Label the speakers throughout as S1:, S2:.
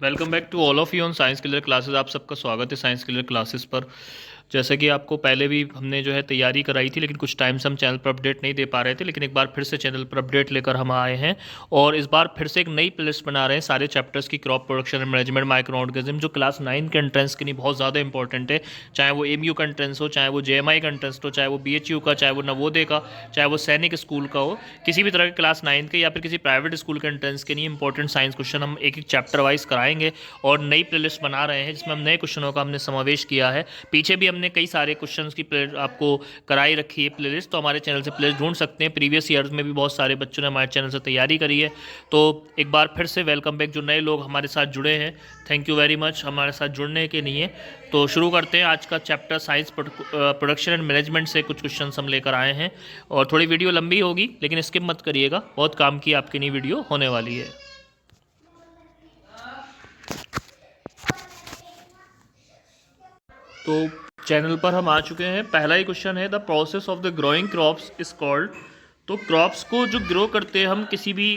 S1: Welcome back to all of you on science clear classes. आप सबका स्वागत है साइंस क्लियर क्लासेस पर। जैसे कि आपको पहले भी हमने जो है तैयारी कराई थी, लेकिन कुछ टाइम से हम चैनल पर अपडेट नहीं दे पा रहे थे, लेकिन एक बार फिर से चैनल पर अपडेट लेकर हम आए हैं। और इस बार फिर से एक नई प्लेलिस्ट बना रहे हैं सारे चैप्टर्स की, crop production and management, micro organism, जो क्लास 9 के एंट्रेंस के लिए बहुत ज़्यादा इंपॉर्टेंट है। चाहे वो एमयू का एंट्रेंस हो, चाहे वो जेएमआई का एंट्रेंस हो, चाहे वो बीएचयू का, चाहे वो नवोदय का, चाहे वो सैनिक स्कूल का हो, किसी भी तरह के क्लास 9 के या फिर किसी प्राइवेट स्कूल के एंट्रेंस के लिए इंपॉर्टेंट साइंस क्वेश्चन हम एक एक चैप्टर वाइज कराएंगे। और नई प्लेलिस्ट बना रहे हैं जिसमें हम नए क्वेश्चनों का हमने समावेश किया है। पीछे भी हमने कई सारे क्वेश्चंस की आपको कराई रखी है प्लेलिस्ट, तो हमारे चैनल से प्लेलिस्ट ढूंढ सकते हैं। प्रीवियस ईयर्स में भी बहुत सारे बच्चों ने हमारे चैनल से तैयारी करी है। तो एक बार फिर से वेलकम बैक जो नए लोग हमारे साथ जुड़े हैं, थैंक यू वेरी मच हमारे साथ जुड़ने के लिए। तो शुरू करते हैं आज का chapter science production and management से कुछ क्वेश्चन हम लेकर आए हैं। और थोड़ी वीडियो लंबी होगी, लेकिन स्किप मत करिएगा, बहुत काम की आपकी नई वीडियो होने वाली है। तो चैनल पर हम आ चुके हैं। पहला ही क्वेश्चन है, the process of the growing crops is called. तो क्रॉप्स को जो ग्रो करते हैं हम किसी भी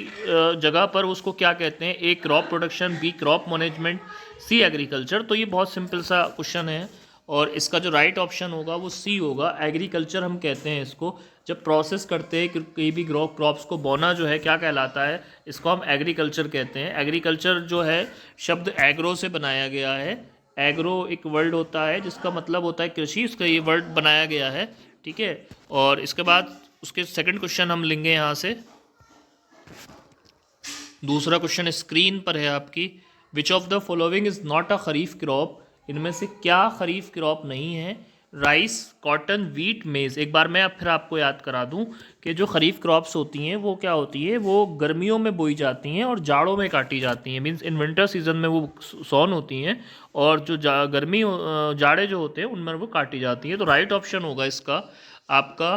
S1: जगह पर, उसको क्या कहते हैं? A crop production, B crop management, C agriculture. तो ये बहुत सिंपल सा क्वेश्चन है और इसका जो राइट ऑप्शन होगा वो सी होगा, एग्रीकल्चर हम कहते हैं इसको। जब प्रोसेस करते हैं कहीं भी ग्रो क्रॉप्स को बोना जो है क्या कहलाता है? इसको हम एग्रीकल्चर कहते हैं। एग्रीकल्चर जो है शब्द एग्रो से बनाया गया है। एग्रो एक वर्ड होता है जिसका मतलब होता है कृषि, उसका ये वर्ड बनाया गया है, ठीक है। और इसके बाद उसके सेकंड क्वेश्चन हम लेंगे यहाँ से। दूसरा क्वेश्चन स्क्रीन पर है आपकी, विच of the following is not a kharif crop. इनमें से क्या खरीफ क्रॉप नहीं है? राइस, कॉटन, वीट, मेज़। एक बार मैं फिर आपको याद करा दूं कि जो खरीफ क्रॉप्स होती हैं वो क्या होती है, वो गर्मियों में बोई जाती हैं और जाड़ों में काटी जाती हैं। मीन्स इन विंटर सीजन में वो सॉन होती हैं और जो जाड़े जो होते हैं उनमें वो काटी जाती हैं। तो राइट ऑप्शन होगा इसका आपका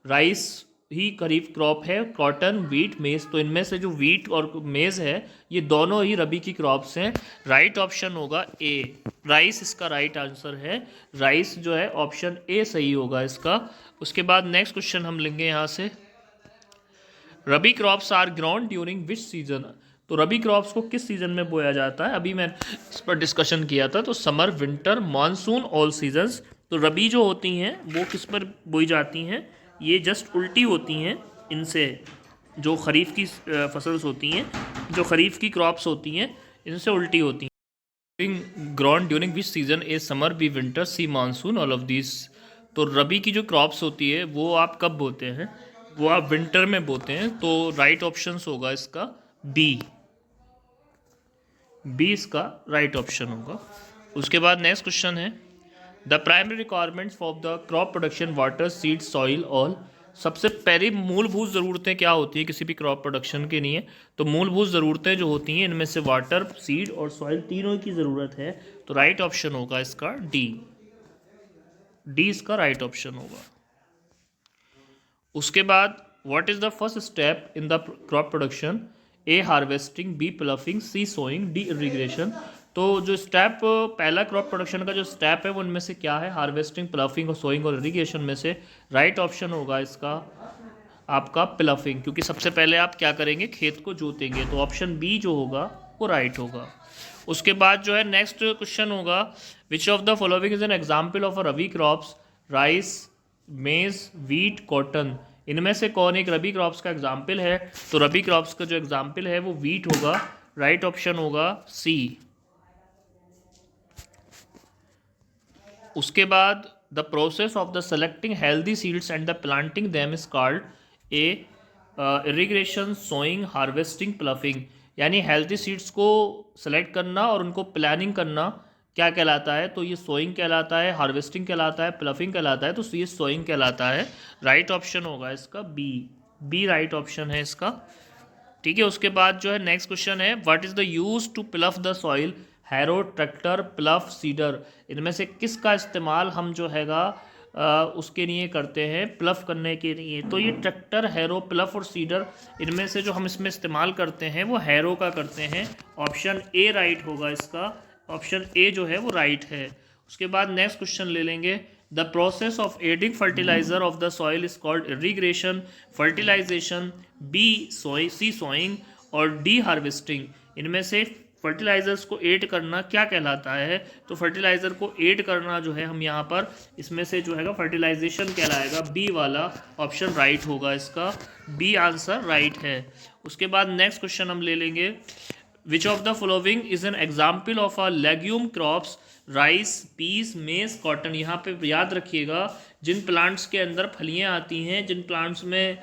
S1: राइस ही खरीफ क्रॉप है, कॉटन, वीट, मेज़। तो इनमें से जो वीट और मेज़ है ये दोनों ही रबी की क्रॉप्स हैं। राइट ऑप्शन होगा ए, राइस इसका राइट आंसर है। राइस जो है ऑप्शन ए सही होगा इसका। उसके बाद नेक्स्ट क्वेश्चन हम लेंगे यहाँ से, rabi crops are ground during which season. तो रबी क्रॉप्स को किस सीजन में बोया जाता है? अभी मैं इस पर डिस्कशन किया था। तो summer, winter, monsoon, all seasons. तो रबी जो होती हैं वो किस पर बोई जाती हैं? ये जस्ट उल्टी होती हैं इनसे। जो खरीफ की फसल्स होती हैं, जो खरीफ की क्रॉप्स होती हैं, इनसे उल्टी होती हैं। Ground during which season? A summer, B winter, C monsoon, all of this. तो रबी की जो क्रॉप्स होती है वो आप कब बोते हैं? वो आप विंटर में बोते हैं। तो राइट ऑप्शन होगा इसका बी, बी इसका राइट ऑप्शन होगा। उसके बाद नेक्स्ट क्वेश्चन है, the primary requirements of the crop production, water, seed, soil, all. सबसे पहली मूलभूत ज़रूरतें क्या होती है किसी भी क्रॉप प्रोडक्शन के लिए? तो मूलभूत ज़रूरतें जो होती हैं इनमें से वाटर, सीड और सॉइल तीनों की ज़रूरत है। तो राइट ऑप्शन होगा इसका डी, डी इसका राइट ऑप्शन होगा। उसके बाद what is the first step in the crop production? A harvesting, B ploughing, C sowing, D irrigation. तो जो स्टेप पहला क्रॉप प्रोडक्शन का जो स्टेप है वो उनमें से क्या है? हार्वेस्टिंग, प्लफिंग और सोइंग और इरिगेशन में से राइट ऑप्शन होगा इसका आपका प्लफिंग, क्योंकि सबसे पहले आप क्या करेंगे? खेत को जोतेंगे। तो ऑप्शन बी जो होगा वो राइट होगा। उसके बाद जो है नेक्स्ट क्वेश्चन होगा, विच of the following is an example of a rabi crops? Rice, मेज, वीट, कॉटन। इनमें से कौन एक रबी क्रॉप्स का एग्जाम्पल है? तो रबी क्रॉप्स का जो एग्जाम्पल है वो वीट होगा। राइट ऑप्शन होगा सी। उसके बाद the process of the selecting healthy seeds and the planting them is called A irrigation, sowing, harvesting, ploughing. यानी हेल्दी सीड्स को सेलेक्ट करना और उनको प्लानिंग करना क्या कहलाता है? तो ये सोइंग कहलाता है, हार्वेस्टिंग कहलाता है, प्लफिंग कहलाता है। तो ये सोइंग कहलाता है। राइट ऑप्शन होगा इसका बी, बी राइट ऑप्शन है इसका, ठीक है। उसके बाद जो है नेक्स्ट क्वेश्चन है, what is the use to plough the soil? Harrow, tractor, plough, seeder. इनमें से किसका इस्तेमाल हम जो हैगा उसके लिए करते हैं, प्लफ करने के लिए? तो ये ट्रैक्टर, हैरो, प्लफ और सीडर, इनमें से जो हम इसमें इस्तेमाल करते हैं वो हैरो का करते हैं। ऑप्शन ए राइट होगा इसका, ऑप्शन ए जो है वो राइट है। उसके बाद नेक्स्ट क्वेश्चन ले लेंगे, the process of adding fertiliser of the soil is called irrigation, fertilisation, B सोई, सी सोइंग और डी हार्वेस्टिंग। इनमें से फर्टिलाइज़र्स को ऐड करना क्या कहलाता है? तो फर्टिलाइज़र को ऐड करना जो है हम यहाँ पर इसमें से जो है फर्टिलाइजेशन कहलाएगा। बी वाला ऑप्शन राइट होगा इसका, बी आंसर राइट है। उसके बाद नेक्स्ट क्वेश्चन हम ले लेंगे, which of the following is an example of a legume crops, rice, peas, maize, cotton. यहाँ पे याद रखिएगा जिन प्लांट्स के अंदर फलियाँ आती हैं, जिन प्लांट्स में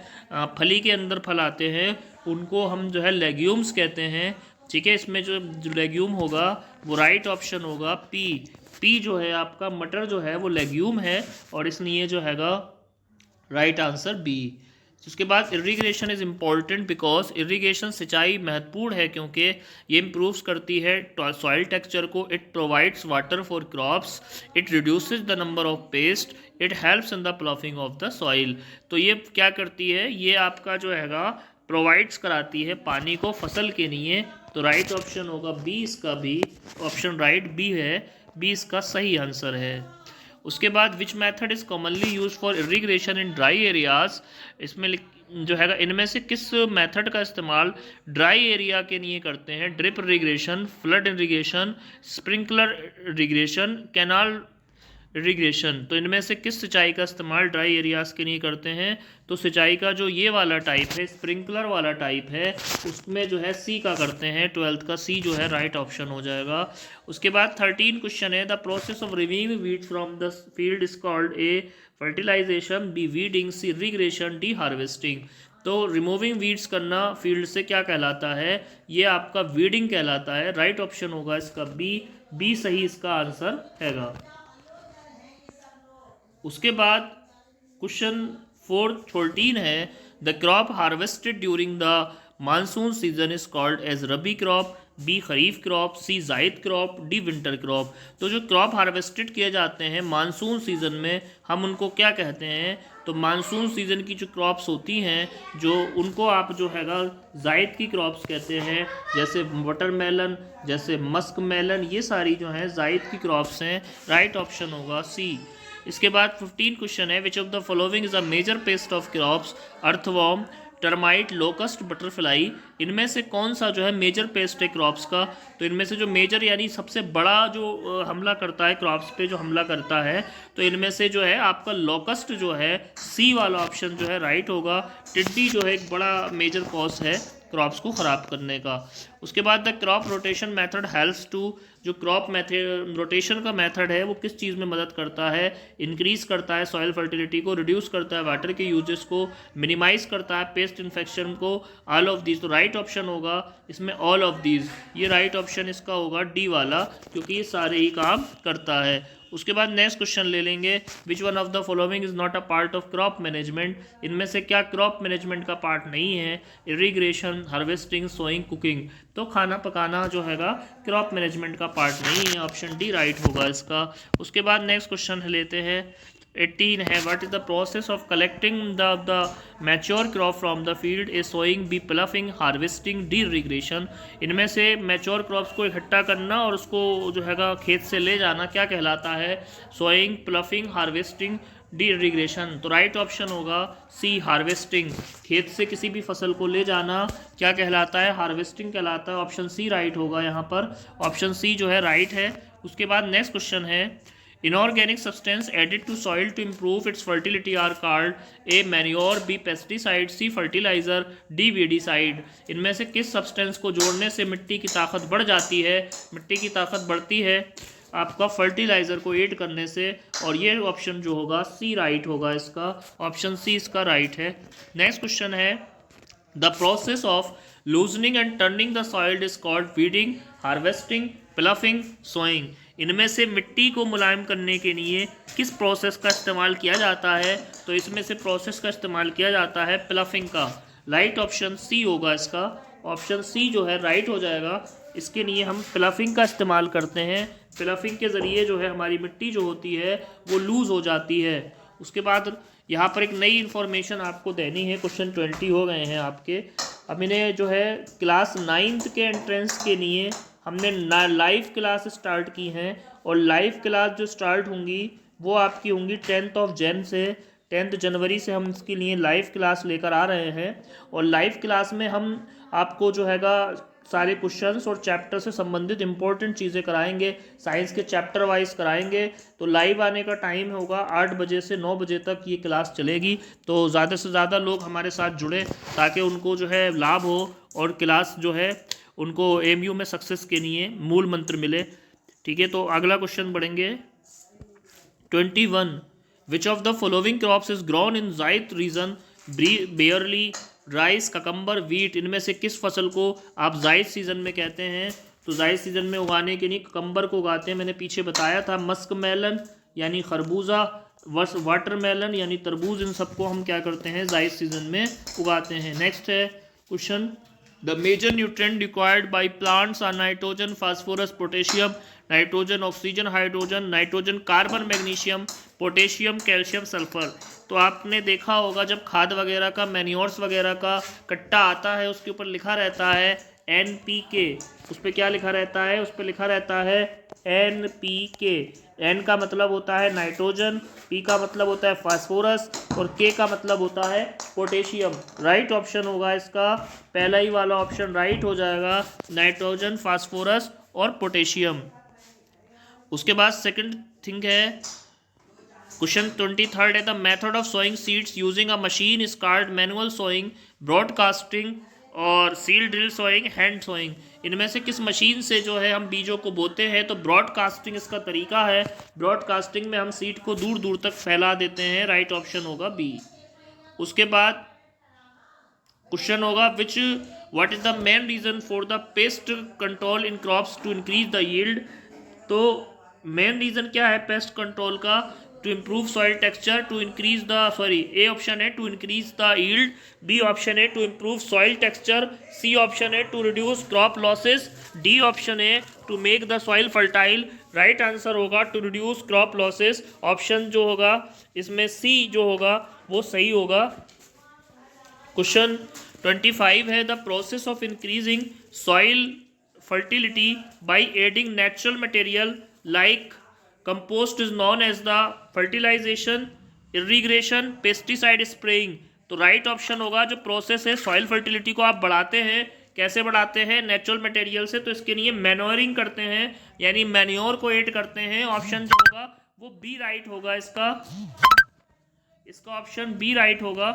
S1: फली के अंदर फल आते हैं, उनको हम जो है लेग्यूम्स कहते हैं। ठीक है, इसमें जो लेग्यूम होगा वो राइट ऑप्शन होगा पी। पी जो है आपका मटर जो है वो लेग्यूम है, और इसलिए जो हैगा राइट आंसर बी। उसके बाद irrigation is important because irrigation सिंचाई महत्वपूर्ण है क्योंकि ये इम्प्रूव्स करती है सॉइल टेक्सचर को, it provides water for crops, it reduces the number of pest, it helps in the ploughing of the soil. तो ये क्या करती है, ये आपका जो हैगा प्रोवाइड्स कराती है पानी को फसल के लिए। तो राइट ऑप्शन होगा बी इसका भी, ऑप्शन राइट बी है, बी इसका सही आंसर है। उसके बाद which method is commonly use for irrigation in dry areas, इसमें जो है इनमें से किस मेथड का इस्तेमाल ड्राई एरिया के लिए करते हैं? Drip irrigation, flood irrigation, sprinkler irrigation, canal irrigation. तो इनमें से किस सिंचाई का इस्तेमाल ड्राई एरियाज़ के लिए करते हैं? तो सिंचाई का जो ये वाला टाइप है, स्प्रिंकलर वाला टाइप है, उसमें जो है सी का करते हैं। 12th का सी जो है राइट ऑप्शन हो जाएगा। उसके बाद 13 क्वेश्चन है, the process of removing weeds from the field is called A fertilisation, B weeding, C irrigation, D harvesting. तो रिमूविंग वीड्स करना फील्ड से क्या कहलाता है? ये आपका वीडिंग कहलाता है। राइट ऑप्शन होगा इसका बी, बी सही इसका आंसर हैगा। उसके बाद क्वेश्चन 14 है, the crop harvested during the monsoon season is called as rabi crop, B kharif crop, C zaid crop, D winter crop. तो जो क्रॉप हार्वेस्टेड किए जाते हैं मानसून सीजन में, हम उनको क्या कहते हैं? तो मानसून सीजन की जो क्रॉप्स होती हैं, जो उनको आप जो हैगा जायद की क्रॉप्स कहते हैं, जैसे वाटरमेलन, जैसे मस्क मेलन, ये सारी जो हैं जायद की क्रॉप्स हैं। राइट ऑप्शन होगा सी। इसके बाद 15 क्वेश्चन है, which of the following is a major pest of crops, earthworm, termite, locust, butterfly. इनमें से कौन सा जो है मेजर पेस्ट है क्रॉप्स का? तो इनमें से जो मेजर यानी सबसे बड़ा जो हमला करता है क्रॉप्स पे, जो हमला करता है, तो इनमें से जो है आपका लोकस्ट जो है, सी वाला ऑप्शन जो है राइट होगा। टिड्डी जो है एक बड़ा मेजर कॉज है क्रॉप्स को ख़राब करने का। उसके बाद the crop rotation method helps to, जो क्रॉप मेथड रोटेशन का मेथड है वो किस चीज़ में मदद करता है? इंक्रीज़ करता है सॉइल फर्टिलिटी को, रिड्यूस करता है वाटर के यूजेस को, मिनिमाइज करता है पेस्ट इन्फेक्शन को, ऑल ऑफ दीज। तो राइट ऑप्शन होगा इसमें ऑल ऑफ दीज, ये राइट ऑप्शन इसका होगा डी वाला, क्योंकि ये सारे ही काम करता है। उसके बाद नेक्स्ट क्वेश्चन ले लेंगे, which one of the following is not a part of crop management. इनमें से क्या क्रॉप मैनेजमेंट का पार्ट नहीं है? Irrigation, harvesting, sowing, cooking. तो खाना पकाना जो हैगा क्रॉप मैनेजमेंट का पार्ट नहीं है, ऑप्शन डी राइट होगा इसका। उसके बाद नेक्स्ट क्वेश्चन लेते हैं 18 है, what is the process of collecting the mature crop from the field? A sowing, B ploughing, harvesting, D irrigation. इनमें से मैच्योर क्रॉप्स को इकट्ठा करना और उसको जो हैगा खेत से ले जाना क्या कहलाता है? Sowing, ploughing, harvesting, D irrigation. तो राइट ऑप्शन होगा सी हार्वेस्टिंग। खेत से किसी भी फसल को ले जाना क्या कहलाता है? हार्वेस्टिंग कहलाता है। ऑप्शन सी राइट होगा यहाँ पर, ऑप्शन सी जो है राइट है। उसके बाद नेक्स्ट क्वेश्चन है, inorganic substance added to soil to improve its fertility are called A manure, B pesticide, C fertiliser, D weedicide. इनमें से किस सब्सटेंस को जोड़ने से मिट्टी की ताकत बढ़ जाती है? मिट्टी की ताकत बढ़ती है आपका फर्टिलाइज़र को ऐड करने से, और ये ऑप्शन जो होगा सी राइट होगा इसका, ऑप्शन सी इसका राइट है। नेक्स्ट क्वेश्चन है, the process of loosening and turning the soil is called weeding, harvesting, ploughing, sowing. इनमें से मिट्टी को मुलायम करने के लिए किस प्रोसेस का इस्तेमाल किया जाता है? तो इसमें से प्रोसेस का इस्तेमाल किया जाता है प्लफिंग का। राइट ऑप्शन सी होगा इसका, ऑप्शन सी जो है राइट हो जाएगा। इसके लिए हम प्लफिंग का इस्तेमाल करते हैं। प्लफिंग के ज़रिए जो है हमारी मिट्टी जो होती है वो लूज़ हो जाती है। उसके बाद यहाँ पर एक नई इन्फॉर्मेशन आपको देनी है, क्वेश्चन 20 हो गए हैं आपके। अब इन्हें जो है क्लास 9th के एंट्रेंस के लिए हमने लाइव क्लास स्टार्ट की हैं, और लाइव क्लास जो स्टार्ट होंगी वो आपकी होंगी 10th जनवरी से हम इसके लिए लाइव क्लास लेकर आ रहे हैं। और लाइव क्लास में हम आपको जो हैगा सारे क्वेश्चंस और चैप्टर से संबंधित इंपॉर्टेंट चीज़ें कराएंगे, साइंस के चैप्टर वाइज कराएंगे। तो लाइव आने का टाइम होगा 8 बजे से 9 बजे तक ये क्लास चलेगी। तो ज़्यादा से ज़्यादा लोग हमारे साथ जुड़े ताकि उनको जो है लाभ हो और क्लास जो है उनको एमयू में सक्सेस के लिए मूल मंत्र मिले। ठीक है, तो अगला क्वेश्चन पढ़ेंगे 21। Which of the following crops is grown in zaid region barely? Rice, cucumber, wheat, इनमें से किस फसल को आप जायद सीजन में कहते हैं? तो जायद सीजन में उगाने के लिए ककम्बर को उगाते हैं। मैंने पीछे बताया था। मस्क मेलन यानी खरबूजा, वाटरमेलन यानी तरबूज, इन सबको हम क्या करते हैं? जायद सीजन में उगाते हैं। नेक्स्ट है question, the major nutrient required by plants are nitrogen, phosphorus, potassium, nitrogen, oxygen, hydrogen, nitrogen, carbon, magnesium, potassium, calcium, sulphur. तो आपने देखा होगा जब खाद वगैरह का, मैन्योर्स वगैरह का कट्टा आता है उसके ऊपर लिखा रहता है NPK। उस पर क्या लिखा रहता है? उस पर लिखा रहता है NPK। N का मतलब होता है नाइट्रोजन, P का मतलब होता है फास्फोरस और K का मतलब होता है पोटेशियम। राइट ऑप्शन होगा इसका पहला ही वाला ऑप्शन राइट हो जाएगा, नाइट्रोजन, फास्फोरस और पोटेशियम। उसके बाद सेकंड थिंग है क्वेश्चन 23 है, the method of sowing seeds using a machine is called manual sowing, broadcasting और seed drill sowing, hand sowing. इनमें से किस मशीन से जो है हम बीजों को बोते हैं? तो ब्रॉडकास्टिंग इसका तरीका है। ब्रॉडकास्टिंग में हम सीड को दूर दूर तक फैला देते हैं। राइट ऑप्शन होगा बी। उसके बाद क्वेश्चन होगा which what is the main reason for the pest control in crops to increase the yield? तो मेन रीजन क्या है पेस्ट कंट्रोल का? To improve soil texture, to increase the A option है to increase the yield, B option है to improve soil texture, C option है to reduce crop losses, D option है to make the soil fertile. Right answer होगा to reduce crop losses. Option जो होगा इसमें सी जो होगा वो सही होगा। क्वेश्चन 25 है, the process of increasing soil fertility by adding natural material like compost is known as the fertilisation, irrigation, pesticide spraying. तो राइट ऑप्शन होगा जो प्रोसेस है सॉइल फर्टिलिटी को आप बढ़ाते हैं, कैसे बढ़ाते हैं? नेचुरल मटेरियल से। तो इसके लिए मैन्योरिंग करते हैं यानी मैन्योर को ऐड करते हैं। ऑप्शन जो होगा वो बी राइट होगा इसका ऑप्शन बी राइट होगा।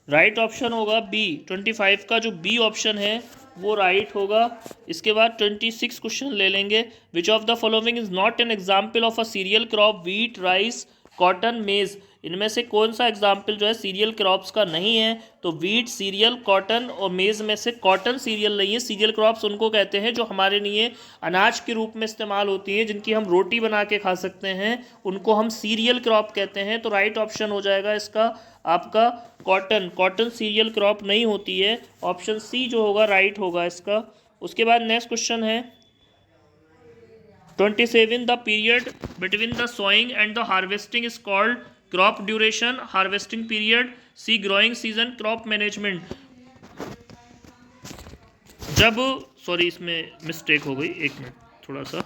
S1: राइट ऑप्शन होगा बी। 25 का जो बी ऑप्शन है वो राइट होगा। इसके बाद 26 क्वेश्चन ले लेंगे, which of the following is not an example of a cereal crop, wheat, rice, cotton, मेज। इनमें से कौन सा एग्जाम्पल जो है सीरियल क्रॉप्स का नहीं है? तो वीट सीरियल, कॉटन और मेज में से कॉटन सीरियल नहीं है। सीरियल क्रॉप्स उनको कहते हैं जो हमारे लिए अनाज के रूप में इस्तेमाल होती हैं, जिनकी हम रोटी बना के खा सकते हैं, उनको हम सीरियल क्रॉप कहते हैं। तो राइट ऑप्शन हो जाएगा इसका आपका कॉटन। कॉटन सीरियल क्रॉप नहीं होती है। ऑप्शन सी जो होगा राइट होगा इसका। उसके बाद नेक्स्ट क्वेश्चन है 27, the period between the sowing and the harvesting is called crop duration, harvesting period, C growing season, crop management. जब सॉरी इसमें मिस्टेक हो गई, एक मिनट थोड़ा सा।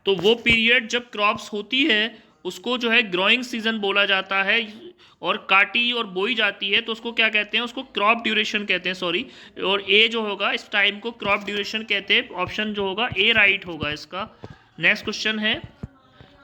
S1: तो वो पीरियड जब क्रॉप्स होती है उसको जो है ग्रोइंग सीजन बोला जाता है, और काटी और बोई जाती है तो उसको क्या कहते हैं? उसको क्रॉप ड्यूरेशन कहते हैं, सॉरी। और ए जो होगा इस टाइम को क्रॉप ड्यूरेशन कहते हैं। ऑप्शन जो होगा ए राइट होगा इसका। नेक्स्ट क्वेश्चन है,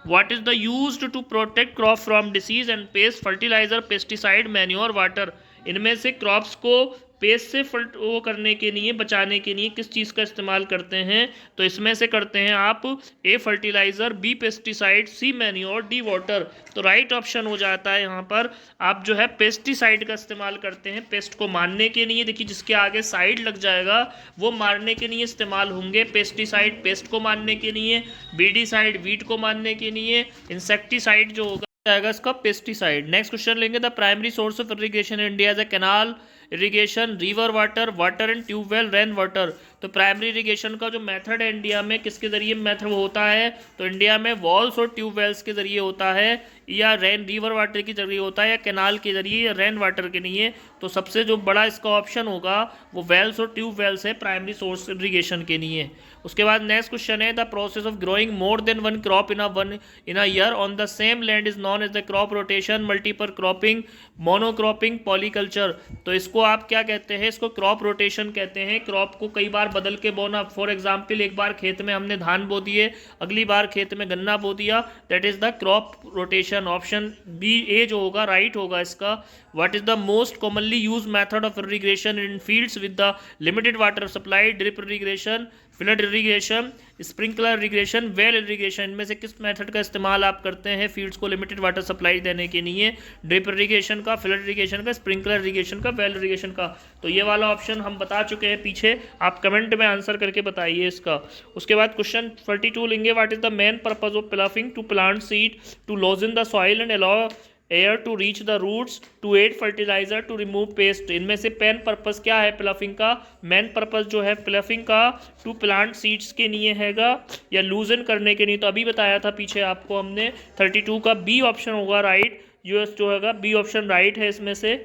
S1: what is the used to protect crop from disease and pest, fertiliser, pesticide, manure, water. इनमें से क्रॉप्स को पेस्ट से वो करने के लिए, बचाने के लिए किस चीज़ का इस्तेमाल करते हैं? तो इसमें से करते हैं आप ए फर्टिलाइजर, बी पेस्टिसाइड, सी मैन्योर, डी वाटर। तो राइट ऑप्शन हो जाता है यहाँ पर आप जो है पेस्टिसाइड का इस्तेमाल करते हैं पेस्ट को मारने के लिए। देखिए जिसके आगे साइड लग जाएगा वो मारने के लिए इस्तेमाल होंगे। पेस्टिसाइड पेस्ट को मारने के लिए, वीडीसाइड वीट को मारने के लिए, इंसेक्टिसाइड जो होगा जाएगा इसका पेस्टिसाइड। नेक्स्ट क्वेश्चन लेंगे, the primary source of irrigation in India is A canal irrigation, river water, water and tubewell, rain water. तो प्राइमरी इरिगेशन का जो मेथड है इंडिया में किसके ज़रिए मेथड होता है, तो इंडिया में वॉल्स और ट्यूबवेल्स के ज़रिए होता है, या रेन रिवर वाटर के जरिए होता है, या कैनाल के जरिए, या रेन वाटर के नहीं है। तो सबसे जो बड़ा इसका ऑप्शन होगा वो वेल्स और ट्यूबवेल्स है प्राइमरी सोर्स इरिगेशन के लिए। उसके बाद नेक्स्ट क्वेश्चन है, the process of growing more than one crop in a year on the same land is known as the crop rotation, multiple cropping, monocropping, polyculture. तो इसको आप क्या कहते हैं, इसको क्रॉप रोटेशन कहते हैं। क्रॉप को कई बार बदल के बोना, फॉर एग्जाम्पल एक बार खेत में हमने धान बो दिए, अगली बार खेत में गन्ना बो दिया, that is the crop rotation. Option B A जो होगा राइट होगा इसका। What is the most commonly use method of irrigation in fields with the limited water supply, drip irrigation, flood irrigation, sprinkler irrigation, well irrigation. इनमें से किस method का इस्तेमाल आप करते हैं फील्ड्स को लिमिटेड वाटर सप्लाई देने के लिए, ड्रिप इरिगेशन का, फ्लड इरिगेशन का, स्प्रिंकलर इरिगेशन का, वेल इरिगेशन का। तो ये वाला ऑप्शन हम बता चुके हैं पीछे, आप कमेंट में आंसर करके बताइए इसका। उसके बाद क्वेश्चन 42 लेंगे, what is the main purpose of ploughing, to plant seed, to loosen the soil and allow air to reach the roots, to add fertiliser, to remove pest. इनमें से पेन पर्पस क्या है प्लफिंग का, main purpose जो है ploughing का to plant seeds के लिए हैगा या लूजन करने के लिए। तो अभी बताया था पीछे आपको हमने 32 का बी ऑप्शन होगा राइट, यूएस जो होगा बी ऑप्शन राइट है इसमें से।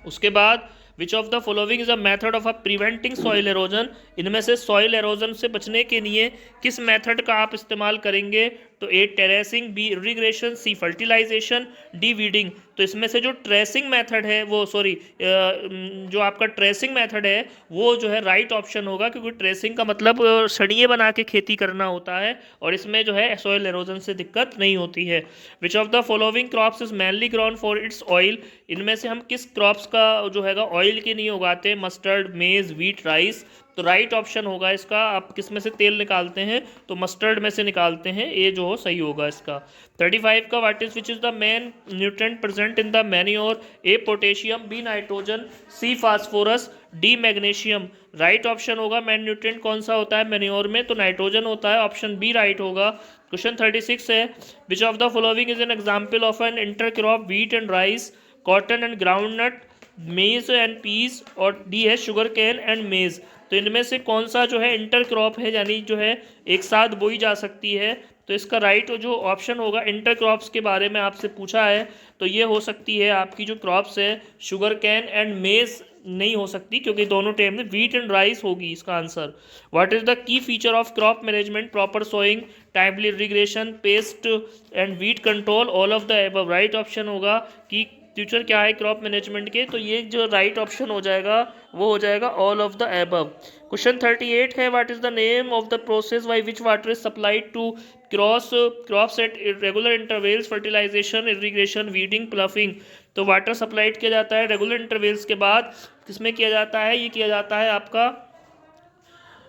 S1: उसके बाद विच of the following is a method of a preventing soil halogen, इनमें से सॉइल एरोजन से बचने के लिए किस मेथड का आप इस्तेमाल करेंगे, तो ए टेरेसिंग, बी इरिगेशन, सी फर्टिलाइजेशन, डी वीडिंग। तो इसमें से जो ट्रेसिंग मेथड है वो जो आपका ट्रेसिंग मेथड है वो जो है राइट ऑप्शन होगा, क्योंकि ट्रेसिंग का मतलब सड़िए बना के खेती करना होता है और इसमें जो है सॉइल एरोजन से दिक्कत नहीं होती है। Which of the following crops is mainly grown for its oil, इनमें से हम किस क्रॉप्स का जो है ऑयल के लिए उगाते हैं, मस्टर्ड, मेज, व्हीट, राइस। तो राइट ऑप्शन होगा इसका। आप किस में से तेल निकालते हैं, तो मस्टर्ड में से निकालते हैं, ये जो हो सही होगा इसका। 35 का what is which is the main nutrient present in the manure, A potassium, B nitrogen, C phosphorus, D magnesium. Right option होगा मेन न्यूट्रेंट कौन सा होता है मैन्योर में, तो नाइट्रोजन होता है, ऑप्शन बी राइट होगा। क्वेश्चन 36 है, which of the following is an example of an intercrop, wheat and rice, cotton and groundnut, maize and peas, और डी है शुगर केन एंड मेज। तो इनमें से कौन सा जो है इंटर क्रॉप है, यानी जो है एक साथ बोई जा सकती है। तो इसका राइट जो ऑप्शन होगा, इंटर क्रॉप्स के बारे में आपसे पूछा है तो ये हो सकती है आपकी जो क्रॉप्स है शुगर कैन एंड मेज नहीं हो सकती, क्योंकि दोनों टाइम में व्हीट एंड राइस होगी इसका आंसर। What is the key feature of crop management, proper sowing, timely irrigation, pest and weed control, all of the above. Right option होगा कि फ्यूचर क्या है क्रॉप मैनेजमेंट के, तो ये जो राइट ऑप्शन हो जाएगा वो हो जाएगा all of the above. Question 38 है, what is the name of the process by which water is supplied to crops at regular intervals, fertilisation, irrigation, weeding, ploughing. तो वाटर सप्लाइड किया जाता है रेगुलर इंटरवल्स के बाद, किसमें किया जाता है, ये किया जाता है आपका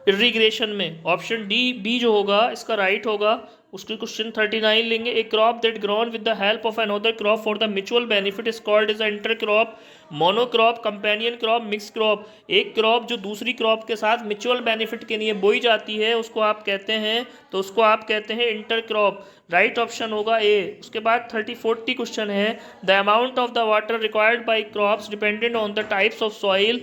S1: इरिगेशन में। ऑप्शन डी बी जो होगा इसका राइट होगा। उसके क्वेश्चन 39 लेंगे, a crop that grown with the help of another crop for the mutual benefit is called is inter crop, monocrop, companion crop, mix crop. एक क्रॉप जो दूसरी क्रॉप के साथ म्यूचुअल बेनिफिट के लिए बोई जाती है उसको आप कहते हैं, तो उसको आप कहते हैं इंटर क्रॉप। राइट ऑप्शन होगा ए। उसके बाद 30-40 क्वेश्चन है, the amount of the water required by crops dependent on the types of soil,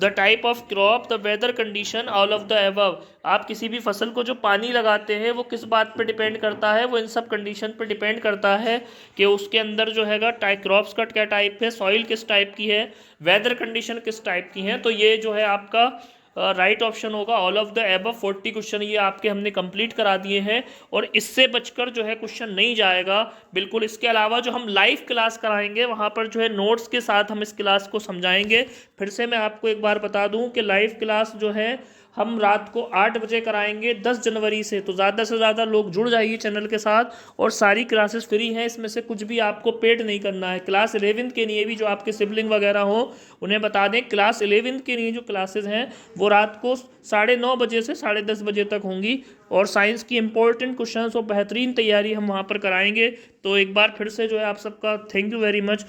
S1: the type of crop, the weather condition, all of the above. आप किसी भी फसल को जो पानी लगाते हैं वो किस बात पे डिपेंड करता है, वो इन सब कंडीशन पे डिपेंड करता है कि उसके अंदर जो हैगा क्रॉप्स का क्या टाइप है, सॉइल किस टाइप की है, वेदर कंडीशन किस टाइप की है। तो ये जो है आपका राइट ऑप्शन होगा all of the above. 40 question ये आपके हमने कंप्लीट करा दिए हैं और इससे बचकर जो है क्वेश्चन नहीं जाएगा बिल्कुल। इसके अलावा जो हम लाइव क्लास कराएंगे वहाँ पर जो है नोट्स के साथ हम इस क्लास को समझाएंगे। फिर से मैं आपको एक बार बता दूं कि लाइव क्लास जो है हम रात को 8 बजे कराएंगे 10 जनवरी से। तो ज़्यादा से ज़्यादा लोग जुड़ जाइए चैनल के साथ, और सारी क्लासेस फ्री हैं, इसमें से कुछ भी आपको पेड नहीं करना है। क्लास 11th के लिए भी जो आपके सिबलिंग वगैरह हो उन्हें बता दें, क्लास 11th के लिए जो क्लासेस हैं वो रात को 9:30 बजे से 10:30 बजे तक होंगी, और साइंस की इंपॉर्टेंट क्वेश्चन और बेहतरीन तैयारी हम वहाँ पर कराएंगे। तो एक बार फिर से जो है आप सबका थैंक यू वेरी मच,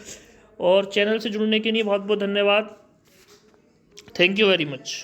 S1: और चैनल से जुड़ने के लिए बहुत बहुत धन्यवाद। Thank you very much.